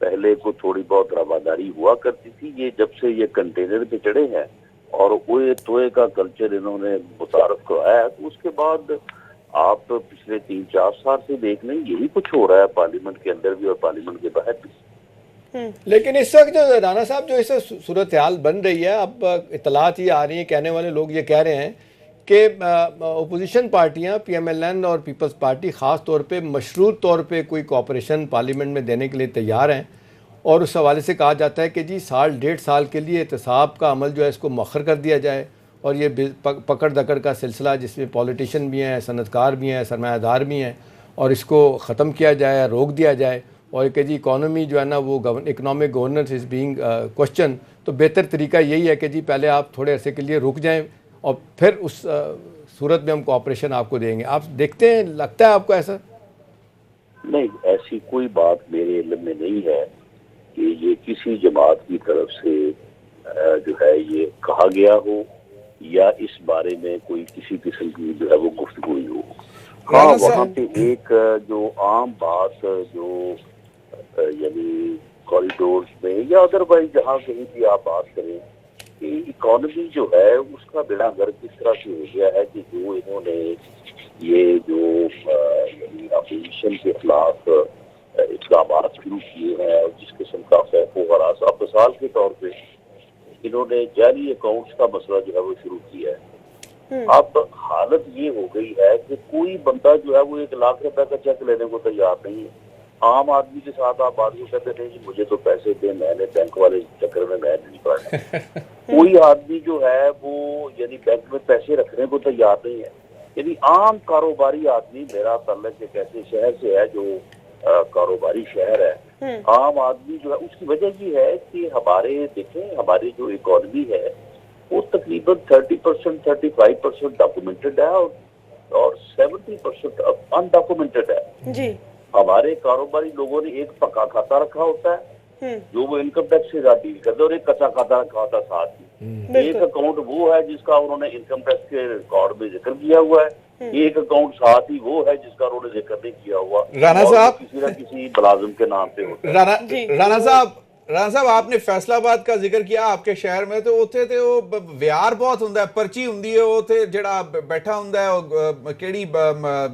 پہلے کو تھوڑی بہت رواداری ہوا کرتی تھی, یہ جب سے یہ کنٹینر پہ چڑھے ہیں اور اوئے توئے کا کلچر انہوں نے متعارف کروایا تو اس کے بعد آپ پچھلے 3-4 سال سے دیکھ لیں یہی کچھ ہو رہا ہے پارلیمنٹ کے اندر بھی اور پارلیمنٹ کے باہر بھی. لیکن اس وقت جو رانا صاحب جو اس صورتحال بن رہی ہے, اب اطلاعات یہ آ رہی ہیں, کہنے والے لوگ یہ کہہ رہے ہیں کہ اپوزیشن پارٹیاں پی ایم ایل این اور پیپلز پارٹی خاص طور پہ مشروط طور پہ کوئی کوآپریشن پارلیمنٹ میں دینے کے لیے تیار ہیں, اور اس حوالے سے کہا جاتا ہے کہ جی 1.5 سال کے لیے احتساب کا عمل جو ہے اس کو مؤخر کر دیا جائے، اور یہ پکڑ دکڑ کا سلسلہ جس میں پولیٹیشین بھی ہیں، صنعت کار بھی ہیں، سرمایہ دار بھی ہیں، اور اس کو ختم کیا جائے، روک دیا جائے، اور کہ جی اکانومی جو ہے نا وہ economic governance is being question, تو بہتر طریقہ یہی ہے کہ جی پہلے آپ تھوڑے عرصے کے لیے رک جائیں اور پھر اس صورت میں ہم کوآپریشن آپ کو دیں گے. آپ دیکھتے ہیں، لگتا ہے آپ کو ایسا؟ نہیں، ایسی کوئی بات میرے علم میں نہیں ہے کہ یہ کسی جماعت کی طرف سے جو ہے یہ کہا گیا ہو یا اس بارے میں کوئی کسی قسم کی جو ہے وہ گفتگو ہوئی ہو. ہاں، وہاں پہ ایک جو عام بات جو یعنی کوریڈورز میں یا ادروائز جہاں کہیں بھی آپ بات کریں کہ اکانومی جو ہے اس کا بیڑا گرک اس طرح سے ہو گیا ہے کہ جو انہوں نے یہ جو یعنی اپوزیشن کے خلاف اقدامات شروع کیے ہیں اور جس قسم کا خوف و ہراس، اب مثال کے طور پہ انہوں نے جعلی اکاؤنٹس کا مسئلہ جو ہے وہ شروع کیا ہے. اب حالت یہ ہو گئی ہے کہ کوئی بندہ جو ہے وہ 1 لاکھ روپے کا چیک لینے کو تیار نہیں ہے. عام آدمی کے ساتھ آپ آدمی کہتے نہیں جی مجھے تو پیسے دیں، میں نے بینک والے چکر میں نہیں پڑا. کوئی آدمی جو ہے وہ یعنی بینک میں پیسے رکھنے کو تیار نہیں ہے. یعنی عام کاروباری آدمی، میرا تعلق ایک ایسے شہر سے ہے جو کاروباری شہر ہے، عام آدمی جو ہے اس کی وجہ یہ ہے کہ ہماری جو اکانومی ہے وہ تقریباً 30% 35% ڈاکومنٹڈ ہے اور 70% انڈاکومنٹڈ ہے. جی، ہمارے کاروباری لوگوں نے ایک پکا کھاتا رکھا ہوتا ہے جو وہ انکم ٹیکس سے ڈیل کرتے ہیں، اور ایک کچا کھاتا رکھا ہوتا ہے ساتھ ہی. ایک اکاؤنٹ وہ ہے جس کا انہوں نے انکم ٹیکس کے ریکارڈ میں ذکر کیا ہوا ہے، ایک اکاؤنٹ ساتھ ہی وہ ہے جس کا انہوں نے ذکر نہیں کیا ہوا، رانا صاحب کسی نہ کسی ملازم کے نام پہ ہوتا ہے. رانا صاحب آپ نے فیصل آباد کا ذکر کیا، آپ کے شہر میں تو اتنے تے وہ ویار بہت ہوندا ہے، پرچی ہوندی ہے، اتنے جڑا بیٹھا ہوندا ہے کیڑی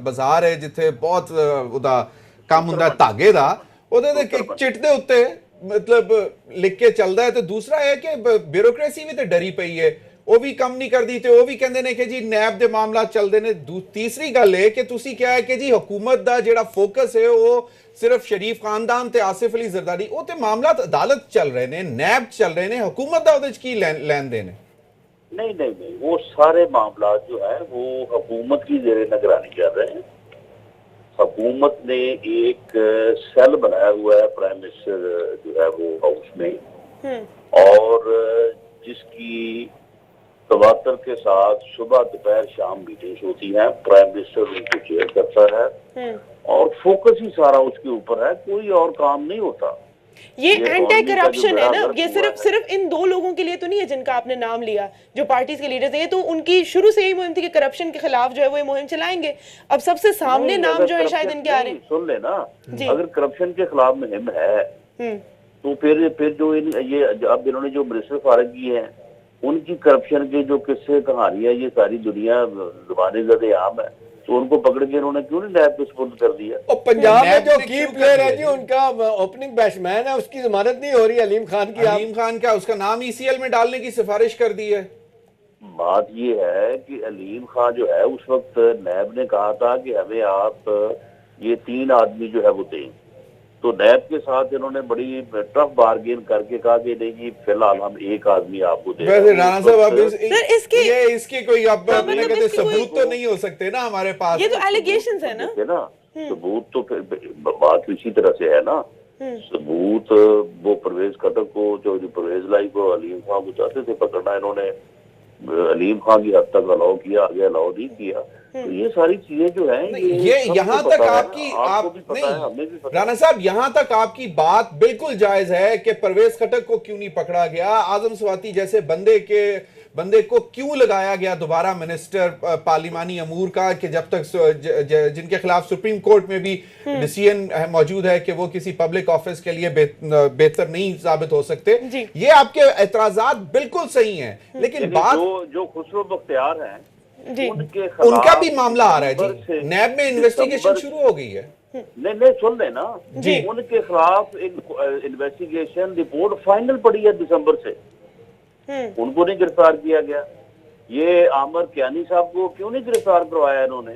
بازار ہے جتھے بہت ادا کام ہوندا ہے دھاگے دا، اودے تے چٹ دے اوتے مطلب لکھ کے چلدا ہے. تے دوسرا ہے کہ بیوروکریسی بھی تے ڈری پئی ہے، وہ بھی کم نہیں کر دی تے وہ بھی کہندے نے کہ جی نیب دے معاملات چلدے نے. تیسری گل ہے کہ تسی کیا ہے کہ جی حکومت دا جڑا فوکس ہے وہ صرف شریف خاندان تے آصف علی زرداری، وہ تے معاملات عدالت چل رہے نے، نیب چل رہے نے، حکومت دا اودے وچ کی لین دین ہے؟ نہیں، وہ سارے معاملات جو ہیں وہ حکومت کی زیر نگرانی چل رہے ہیں. حکومت نے ایک سیل بنایا ہوا ہے پرائم منسٹر جو ہے وہ ہاؤس میں، اور جس کی تواتر کے ساتھ صبح دوپہر شام میٹنگز ہوتی ہیں. پرائم منسٹر ان کو چیئر کرتا ہے اور فوکس ہی سارا اس کے اوپر ہے، کوئی اور کام نہیں ہوتا. یہ اینٹی کرپشن ہے نا، یہ صرف ان 2 لوگوں کے لیے تو نہیں ہے جن کا آپ نے نام لیا جو پارٹیز کے لیڈرز ہیں، یہ تو ان کی شروع سے ہی مہم تھی کہ کرپشن کے خلاف جو ہے وہ یہ مہم چلائیں گے. اب سب سے سامنے نام جو ہے شاید ان کے آ رہے ہیں. سن لے نا، اگر کرپشن کے خلاف مہم ہے تو پھر جو یہ اب انہوں نے جو منسٹر فارغ کیے ہیں ان کی کرپشن کے جو قصے کہانیاں یہ ساری دنیا زبان زد عام ہے، تو ان کو پکڑ کے انہوں نے کیوں نہیں نیب پہ سپرد کر دیا؟ اور پنجاب میں جو کی پلیئر ہے جی ان کا اوپننگ بیٹسمین ہے، اس کی ضمانت نہیں ہو رہی علیم خان کی. علیم خان کا اس کا نام ECL میں ڈالنے کی سفارش کر دی ہے. بات یہ ہے کہ علیم خان جو ہے اس وقت نیب نے کہا تھا کہ ہمیں آپ یہ 3 آدمی جو ہے وہ دیں، تو نیب کے ساتھ انہوں نے بڑی ٹف بارگین کر کے کہا کہ نہیں جی فی الحال ہم 1 آدمی آپ کو دیں. ویسے رانا صاحب اب اس کی کوئی اب کہتے ثبوت تو نہیں ہو سکتے نا ہمارے پاس، یہ تو ایلیگیشنز ہیں نا. ثبوت تو پھر بات اسی طرح سے ہے نا. ثبوت وہ پرویز خٹک کو، چودھری پرویز لائی کو، علیم خان کو چاہتے تھے پکڑنا، انہوں نے علیم خان کی حد تک الاؤ کیا، آگے الاؤ نہیں کیا. تو یہ ساری چیزیں جو ہیں یہ یہاں تک آپ کی رانا صاحب یہاں تک آپ کی بات بالکل جائز ہے کہ پرویز خٹک کو کیوں نہیں پکڑا گیا، اعظم سواتی جیسے بندے کو کیوں لگایا گیا دوبارہ منسٹر پارلیمانی امور کا، کہ جب تک جن کے خلاف سپریم کورٹ میں بھی ڈیسیژن موجود ہے کہ وہ کسی پبلک آفس کے لیے بہتر نہیں ثابت ہو سکتے. یہ آپ کے اعتراضات بالکل صحیح ہیں، لیکن بات جو خسرو بختیار ہیں ان کا بھی معاملہ آ رہا ہے جی، نیب میں انویسٹیگیشن شروع ہو گئی ہے. نہیں سن لیں نا جی، ان کے خلاف انویسٹیگیشن رپورٹ فائنل پڑی ہے دسمبر سے، ان کو نہیں گرفتار کیا گیا. یہ عامر کیانی صاحب کو کیوں نہیں گرفتار کروایا انہوں نے؟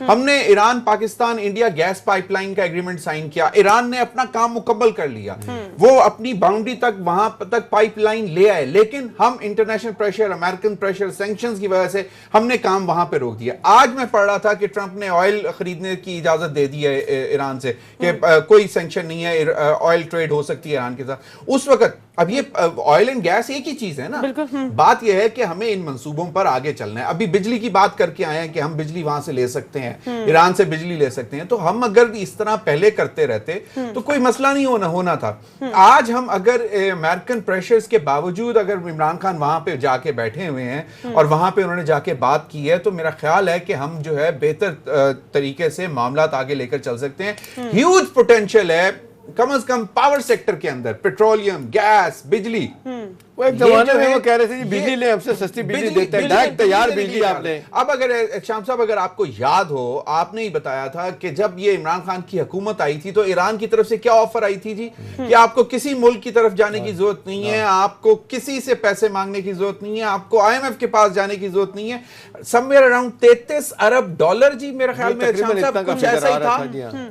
ہم نے ایران پاکستان انڈیا گیس پائپ لائن کا ایگریمنٹ سائن کیا, ایران نے اپنا کام مکمل کر لیا, وہ اپنی باؤنڈری تک وہاں تک پائپ لائن لے آئے, لیکن ہم international pressure, American pressure, sanctions کی وجہ سے ہم نے کام وہاں پہ روک دیا. آج میں پڑھ رہا تھا کہ ٹرمپ نے آئل خریدنے کی اجازت دے دی ہے ایران سے, کہ کوئی سینکشن نہیں ہے, آئل ٹریڈ ہو سکتی ہے ایران کے ساتھ. اس وقت اب یہ آئل اینڈ گیس ایک ہی چیز ہے نا, بات یہ ہے کہ ہمیں ان منصوبوں پر آگے چلنا ہے. ابھی بجلی کی بات کر کے آئے ہیں کہ ہم بجلی وہاں سے لے سکتے ہیں, ایران سے بجلی لے سکتے ہیں, تو ہم اگر اس طرح پہلے کرتے رہتے تو کوئی مسئلہ نہیں ہونا تھا. آج ہم اگر امریکن پریشرز کے باوجود اگر عمران خان وہاں پہ جا کے بیٹھے ہوئے ہیں اور وہاں پہ انہوں نے جا کے بات کی ہے, تو میرا خیال ہے کہ ہم جو ہے بہتر طریقے سے معاملات آگے لے کر چل سکتے ہیں. ہیوج پوٹینشیل ہے کم از کم پاور سیکٹر کے اندر, پیٹرولیم, گیس, بجلی. وہ ایک زمانے میں وہ کہہ رہے تھے جی بجلی لیں, ہم سے سستی بجلی دیتے ہیں, ڈائریکٹ تیار بجلی آپ لیں. اب اگر شام صاحب اگر آپ کو یاد ہو, آپ نے ہی بتایا تھا کہ جب یہ عمران خان کی حکومت آئی تھی تو ایران کی طرف سے کیا آفر آئی تھی جی, کہ آپ کو کسی ملک کی طرف جانے کی ضرورت نہیں ہے, آپ کو کسی سے پیسے مانگنے کی ضرورت نہیں ہے, آپ کو IMF کے پاس جانے کی ضرورت نہیں ہے. سمویئر اراؤنڈ $33 ارب جی میرے خیال میں شام صاحب کچھ ایسا ہی تھا,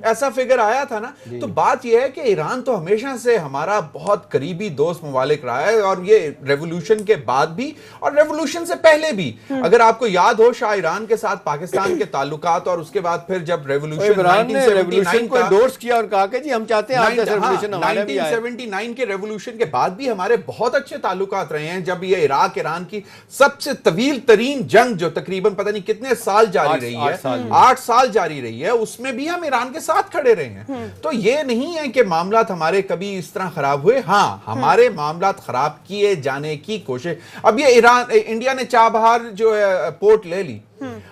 ایسا فگر آیا تھا نا. تو بات یہ ہے کہ ایران تو ہمیشہ سے ہمارا بہت قریبی دوست ممالک رہا ہے, اور یہ ریولوشن کے بعد بھی اور ریولوشن سے پہلے بھی. اگر آپ کو یاد ہو شاہ ایران کے ساتھ پاکستان کے تعلقات, اور اس کے بعد پھر جب ریولوشن کو انڈورس کیا اور کہا کہ جی ہم چاہتے ہیں 1979 کے ریولوشن کے بعد بھی ہمارے بہت اچھے تعلقات رہے ہیں. جب یہ عراق ایران کی سب سے طویل ترین جنگ جو تقریباً پتہ نہیں کتنے سال جاری رہی ہے, 8 سال جاری رہی ہے, اس میں بھی ہم ایران کے ساتھ کھڑے رہے ہیں. تو یہ نہیں ہے کہ معاملات ہمارے کبھی اس طرح خراب ہوئے. ہاں ہمارے معاملات خراب کیے جانے کی کوشش. اب یہ انڈیا نے چابہار جو ہے پورٹ لے لی.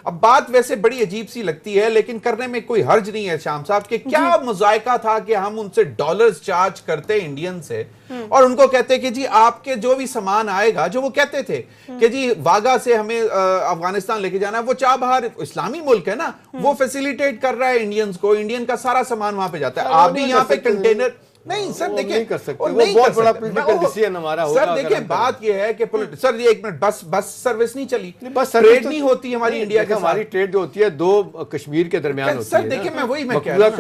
اب بات ویسے بڑی عجیب سی لگتی ہے, لیکن کرنے میں کوئی حرج نہیں ہے شام صاحب, کہ کیا مذائقہ تھا کہ ہم ان سے ڈالرز چارج کرتے انڈین سے, اور ان کو کہتے کہ جی آپ کے جو بھی سامان آئے گا, جو وہ کہتے تھے کہ جی واگا سے ہمیں افغانستان لے کے جانا ہے, وہ چابہار اسلامی ملک ہے نا, وہ فیسیلیٹیٹ کر رہا ہے انڈینز کو, انڈین کا سارا سامان وہاں پہ جاتا ہے. آپ بھی یہاں پہ کنٹینر نہیں سر دیکھیں, نہیں کر سکتے, وہ بہت بڑا پولیٹیکل ڈیسیژن ہمارا ہوگا. سر دیکھیں بات یہ ہے کہ سر یہ ایک منٹ, بس سروس نہیں چلی, بس ٹریڈ نہیں ہوتی ہماری انڈیا کے. ہماری ٹریڈ جو ہوتی ہے دو کشمیر کے درمیان ہوتی ہے. سر دیکھیں میں وہی میں کہہ رہا ہوں.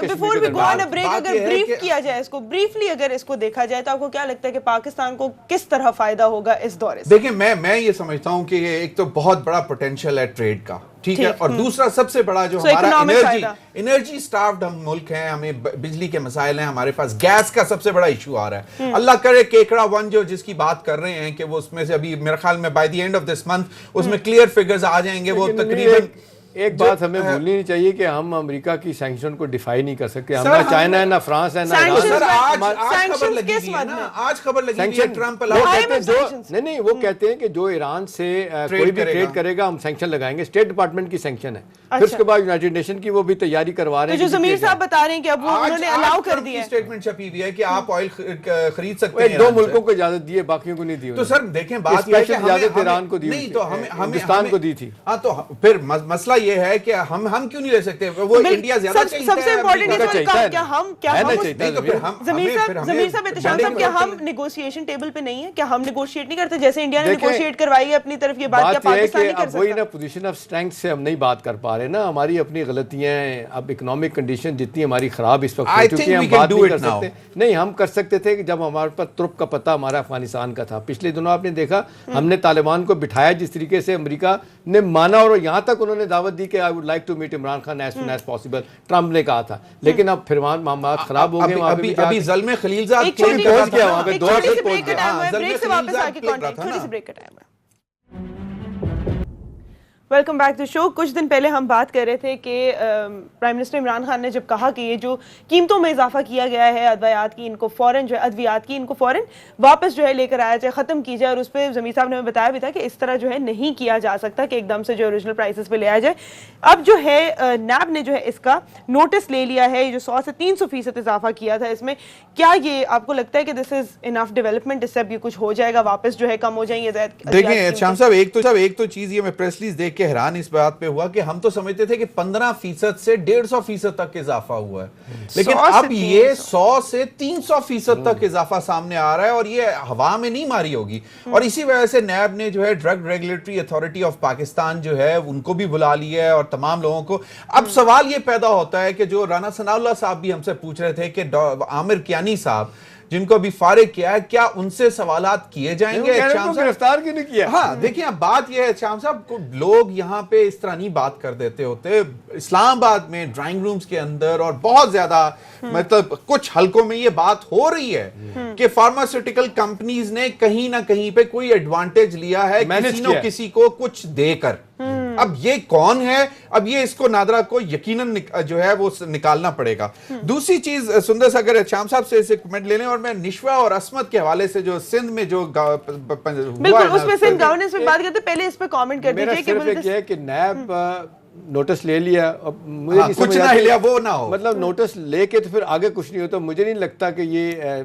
Before we go on a break, اگر بریف کیا جائے اس کو, بریفلی اگر اس کو دیکھا جائے, تو آپ کو کیا لگتا ہے کہ پاکستان کو کس طرح فائدہ ہوگا اس دورے سے؟ دیکھیں میں یہ سمجھتا ہوں کہ ایک تو بہت بڑا پوٹینشیل ہے ٹریڈ کا, ٹھیک ہے, اور دوسرا سب سے بڑا جو ہمارا انرجی سٹارفڈ ہم ملک ہیں, ہمیں بجلی کے مسائل ہیں, ہمارے پاس گیس کا سب سے بڑا ایشو آ رہا ہے. اللہ کرے کیکڑا 1 جو جس کی بات کر رہے ہیں کہ وہ اس میں سے ابھی میرے خیال میں by the end of this month اس میں کلیئر فگرز آ جائیں گے. وہ تقریباً ایک بات ہمیں بھولنی نہیں چاہیے کہ ہم امریکہ کی سینکشن کو ڈیفائی نہیں کر سکتے. ہم نہ چائنا ہے, نہ فرانس ہے, نہ آج خبر لگی ہے ٹرمپ نہیں, وہ کہتے ہیں کہ جو ایران سے کوئی بھی ٹریڈ کرے گا ہم سینکشن لگائیں گے. اسٹیٹ ڈپارٹمنٹ کی سینکشن ہے, پھر اس کے بعد یونائٹڈ نیشن کی وہ بھی تیاری کروا رہے ہیں. جو ضمیر صاحب بتا رہے ہیں کہ اب وہ انہوں نے الاؤ کر دیا ہے, اسٹیٹمنٹ چھپی ہوئی ہے کہ آپ آئل خرید سکتے ہیں. 2 ملکوں کو اجازت دی ہے, باقیوں کو نہیں دی. تو سر دیکھیں بات یہ ہے کہ اجازت ایران کو دی, نہیں تو ہندوستان کو دی تھی. ہاں تو پھر مسئلہ یہ ہے کہ ہم کیوں نہیں لے سکتے, وہ انڈیا زیادہ چاہیے. سب سے امپورٹنٹ اس وقت کیا ہم ضمیر صاحب احتشام صاحب کیا ہم نیگوشیشن ٹیبل پہ نہیں ہیں, کیا ہم نیگوشیٹ نہیں کرتے جیسے انڈیا نے نیگوشیٹ کروائی ہے اپنی طرف؟ یہ بات کیا پاکستان نہیں کر سکتا؟ وہی نا پوزیشن آف اسٹرینتھ سے ہم نہیں بات کر پا رہے نا, ہماری اپنی غلطیاں ہیں. اب اکنامک کنڈیشن جتنی ہماری خراب اس وقت ہو چکی ہے, ہم بات نہیں کر سکتے. نہیں ہم کر سکتے تھے کہ جب ہمارے پاس ترپ کا پتہ ہمارا افغانستان کا تھا. پچھلے دنوں آپ نے دیکھا ہم نے طالبان کو بٹھایا, جس طریقے سے امریکہ نے مانا, اور یہاں تک انہوں نے دعوت دی کہ I would like to meet Imran Khan as soon as possible, Trump نے کہا تھا. لیکن اب پھر معاملات خراب ہو گئے. ابھی ظلم خلیلزاد پہنچ گیا وہاں پہ, 2 چھوٹی سی بریک کا ٹائم ہے, بریک سے واپس آ کے کانٹیکٹ, چھوٹی سی بریک کا ٹائم ہے. Welcome back to show. کچھ دن پہلے ہم بات کر رہے تھے کہ پرائم منسٹر عمران خان نے جب کہا کہ یہ جو قیمتوں میں اضافہ کیا گیا ہے ادویات کی, ان کو فوراً جو ہے ادویات کی ان کو فوراً واپس جو ہے لے کر آیا جائے, ختم کی جائے. اور اس پہ ضمیر صاحب نے ہمیں بتایا بھی تھا کہ اس طرح جو ہے نہیں کیا جا سکتا کہ ایک دم سے جو اوریجنل پرائسز پہ لے آیا جائے. اب جو ہے نیب نے جو ہے اس کا نوٹس لے لیا ہے, جو 100 سے 300% اضافہ کیا تھا اس میں. کیا یہ آپ کو لگتا ہے کہ دس از انف ڈیولپمنٹ, اس سے اب یہ کچھ ہو جائے گا, واپس جو ہے کم ہو جائیں گے؟ دیکھیں شام صاحب ایک تو چیز یہ میں پریس ریلیز دیکھ دیکھ کے حیران اس بات پہ ہوا کہ ہم تو سمجھتے تھے کہ 15% سے 150% تک اضافہ ہوا ہے، لیکن اب یہ 100 سے 300% تک اضافہ سامنے آ رہا ہے، اور یہ ہوا میں نہیں ماری ہوگی. اور اسی وجہ سے نیب نے جو ہے drug regulatory authority of Pakistan جو ہے ان کو بھی بلا لیا ہے اور تمام لوگوں کو. اب سوال یہ پیدا ہوتا ہے کہ جو رانا ثناء اللہ صاحب بھی ہم سے پوچھ رہے تھے کہ عامر کیانی صاحب جن کو ابھی فارغ کیا ہے، کیا ان سے سوالات کیے جائیں گے؟ گرفتار کیوں نہیں کیا؟ ہاں دیکھیں اب بات یہ ہے شام صاحب، لوگ یہاں پہ اس طرح نہیں بات کر دیتے ہوتے. اسلام آباد میں ڈرائنگ رومز کے اندر اور بہت زیادہ مطلب کچھ حلقوں میں یہ بات ہو رہی ہے کہ فارماسیوٹیکل کمپنیز نے کہیں نہ کہیں پہ کوئی ایڈوانٹیج لیا ہے کسی نہ کسی کو کچھ دے کر. اب یہ کون ہے؟ اب یہ اس کو نادرہ کو یقیناً جو ہے وہ نکالنا پڑے گا. دوسری چیز سندر سے اگر شام صاحب سے کمنٹ لے لیں، اور میں نشوہ اور عصمت کے حوالے سے جو سندھ میں جو بالکل اس میں سندھ گورننس میں بات کرتے پہلے اس پہ کامنٹ کر دیجئے کہ میرا صرف یہ ہے کہ نیب نوٹس لے لیا، مجھے کچھ نہ لیا وہ نہ ہو، مطلب نوٹس لے کے تو پھر آگے کچھ نہیں ہوتا. مجھے نہیں لگتا کہ یہ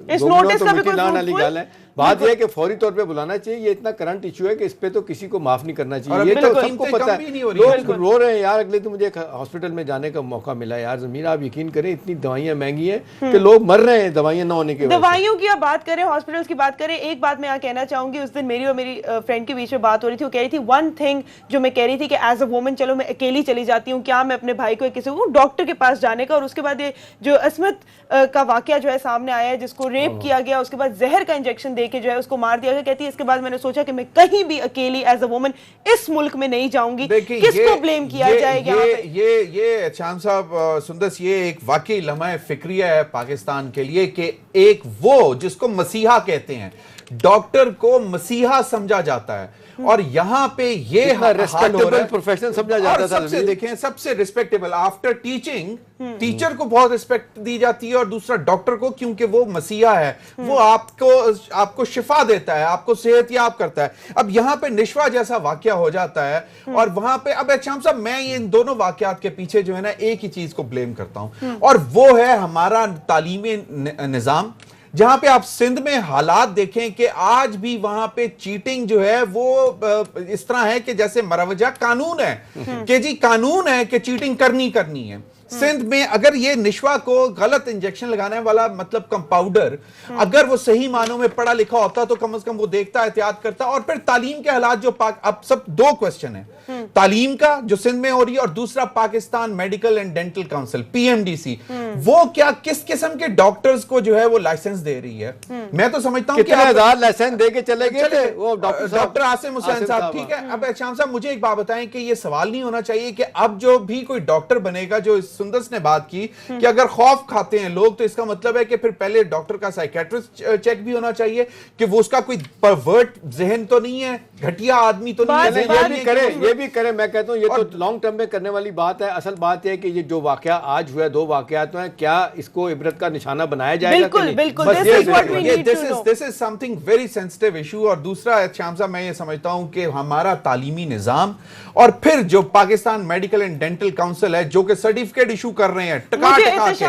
اس نوٹس کا بھی کوئی گال ہے. بات یہ ہے کہ فوری طور پہ بلانا چاہیے. یہ اتنا کرنٹ ایشو ہے کہ اس پہ تو کسی کو معاف نہیں کرنا چاہیے. یہ تو سب کو پتا ہے. لوگ رو رہے ہیں یار. اگلے دن مجھے ایک ہاسپٹل میں جانے کا موقع ملا یار. زمین آپ یقین کریں اتنی دوائیاں مہنگی ہیں کہ لوگ مر رہے ہیں دوائیاں نہ ہونے کی وجہ سے. دوائیوں کی آپ بات کریں، ہاسپٹلز کی بات کریں، ایک بات میں یہاں کہنا چاہوں گی. اس دن میری اور میری فرینڈ کے بیچ میں بات ہو رہی تھی. وہ کہہ رہی تھی ون تھنگ جو میں کہہ رہی تھی کہ ایز اے وومن چلو میں اکیلی چلی جاتی ہوں، کیا میں اپنے بھائی کو کسی کو ڈاکٹر کے پاس جانے کا. اور اس کے بعد یہ جو عصمت کا واقعہ جو ہے سامنے آیا ہے، جس کو ریپ کیا گیا، اس کے بعد زہر کا انجیکشن دے کے جو ہے اس کو مار دیا گیا. کہتی ہے اس کے بعد میں نے سوچا کہ میں کہیں بھی اکیلی ایز اے وومن اس ملک میں نہیں جاؤں گی. کس کو بلیم کیا جائے گا؟ یہ شام صاحب سندس یہ ایک واقعی لمحہ فکریہ ہے پاکستان کے لیے کہ ایک وہ جس کو مسیحا کہتے ہیں، ڈاکٹر کو مسیحا سمجھا جاتا ہے، اور یہاں پہ یہ ریسپیکٹیبل پروفیشن سمجھا جاتا تھا. سب سے دیکھیں سب سے ریسپیکٹیبل آفٹر ٹیچنگ، ٹیچر کو بہت ریسپیکٹ دی جاتی ہے، اور دوسرا ڈاکٹر کو، کیونکہ وہ مسیحا ہے، وہ آپ کو شفا دیتا ہے، آپ کو صحت یاب کرتا ہے. اب یہاں پہ نشوہ جیسا واقعہ ہو جاتا ہے، اور وہاں پہ اب شام صاحب میں ان دونوں واقعات کے پیچھے جو ہے نا ایک ہی چیز کو بلیم کرتا ہوں، اور وہ ہے ہمارا تعلیمی نظام. جہاں پہ آپ سندھ میں حالات دیکھیں کہ آج بھی وہاں پہ چیٹنگ جو ہے وہ اس طرح ہے کہ جیسے مروجہ قانون ہے کہ جی قانون ہے کہ چیٹنگ کرنی ہے. سندھ میں اگر یہ نشوہ کو غلط انجیکشن لگانے والا مطلب کمپاؤڈر اگر وہ صحیح معنوں میں پڑھا لکھا ہوتا تو کم از کم وہ دیکھتا، احتیاط کرتا. اور پھر تعلیم کے حالات جو اب سب دو کوسچن ہیں، تعلیم کا جو سندھ میں ہو رہی ہے، اور دوسرا Pakistan medical and dental council PMDC وہ کیا کس قسم کے ڈاکٹرز کو جو ہے وہ لائسنس دے رہی ہے. میں تو سمجھتا ہوں کہ کتنے ہزار لائسنس دے کے چلے گئے تھے وہ ڈاکٹر عاصم حسین صاحب. ٹھیک ہے، اب شام صاحب مجھے ایک بات بتائیں کہ یہ سوال نہیں ہونا چاہیے کہ اب جو بھی کوئی ڈاکٹر بنے گا، جو سندس نے بات کی کہ اگر خوف کھاتے ہیں لوگ تو اس کا مطلب ہے کہ پھر پہلے ڈاکٹر کا سائیکیٹرسٹ چیک بھی ہونا چاہیے کہ وہ اس کا کوئی پرورٹ ذہن تو نہیں ہے، گھٹیا آدمی تو نہیں ہے. یہ بھی کرے. میں کہتا ہوں یہ تو لانگ ٹرم میں کرنے والی بات ہے. اصل بات ہے کہ یہ جو واقعہ آج ہوا ہے، دو واقعات ہیں، کیا اس کو عبرت کا نشانہ بنایا جائے گا؟ بالکل this is something very sensitive issue. اور دوسرا شام صاحب میں یہ سمجھتا ہوں کہ ہمارا تعلیمی نظام اور پھر جو Pakistan medical and dental council ہے جو کہ سرٹیفکیٹ ایشو کر رہے ہیں ٹکا کے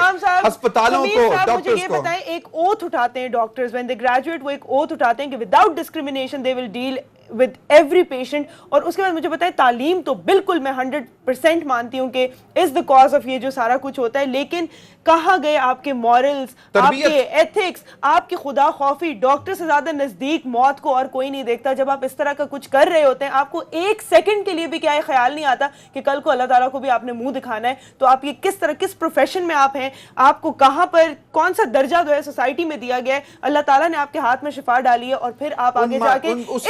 ہسپتالوں کو، ڈاکٹرز کو. بتائیں ایک اوتھ اٹھاتے ہیں ڈاکٹرز when they graduate، وہ ایک اوتھ اٹھاتے ہیں کہ without discrimination they will deal with every patient. اور اس کے بعد مجھے بتائیں تعلیم تو بالکل میں 100% مانتی ہوں کہ is the cause of یہ جو سارا کچھ ہوتا ہے، لیکن کہاں گئے آپ کے مورلز، آپ کے ایتھکس، آپ کی خدا خوفی؟ ڈاکٹر سے زیادہ نزدیک موت کو اور کوئی نہیں دیکھتا. جب آپ اس طرح کا کچھ کر رہے ہوتے ہیں، آپ کو ایک سیکنڈ کے لیے بھی کیا خیال نہیں آتا کہ کل کو اللہ تعالیٰ کو بھی آپ نے منہ دکھانا ہے. تو آپ یہ کس طرح، کس پروفیشن میں آپ ہیں، آپ کو کہاں پر کون سا درجہ جو ہے سوسائٹی میں دیا گیا ہے؟ اللہ تعالیٰ نے آپ کے ہاتھ میں شفا ڈالی ہے، اور پھر آپ آگے جا کے اس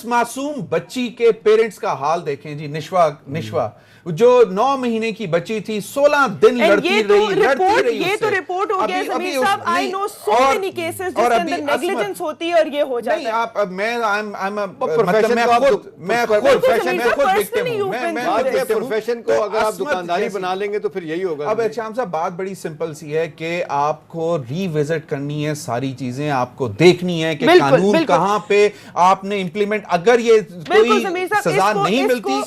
معصوم بچی کے پیرنٹس کا حال دیکھیں جی. نشوہ جو 9 مہینے کی بچی تھی، 16 دن لڑتی رہی. یہ تو رپورٹ ہو گیا سمیر صاحب. I know so many cases جس کے اندر نیگلیجنس ہوتی ہے اور یہ ہو جاتا ہے. نہیں آپ میں خود وکٹم ہوں. پروفیشن کو اگر آپ دکانداری بنا لیں گے تو پھر یہی ہوگا. اب شام صاحب بات بڑی سمپل سی ہے کہ آپ کو ری وزٹ کرنی ہے، ساری چیزیں آپ کو دیکھنی ہے کہ قانون کہاں پہ آپ نے امپلیمنٹ. اگر یہ کوئی سزا نہیں ملتی،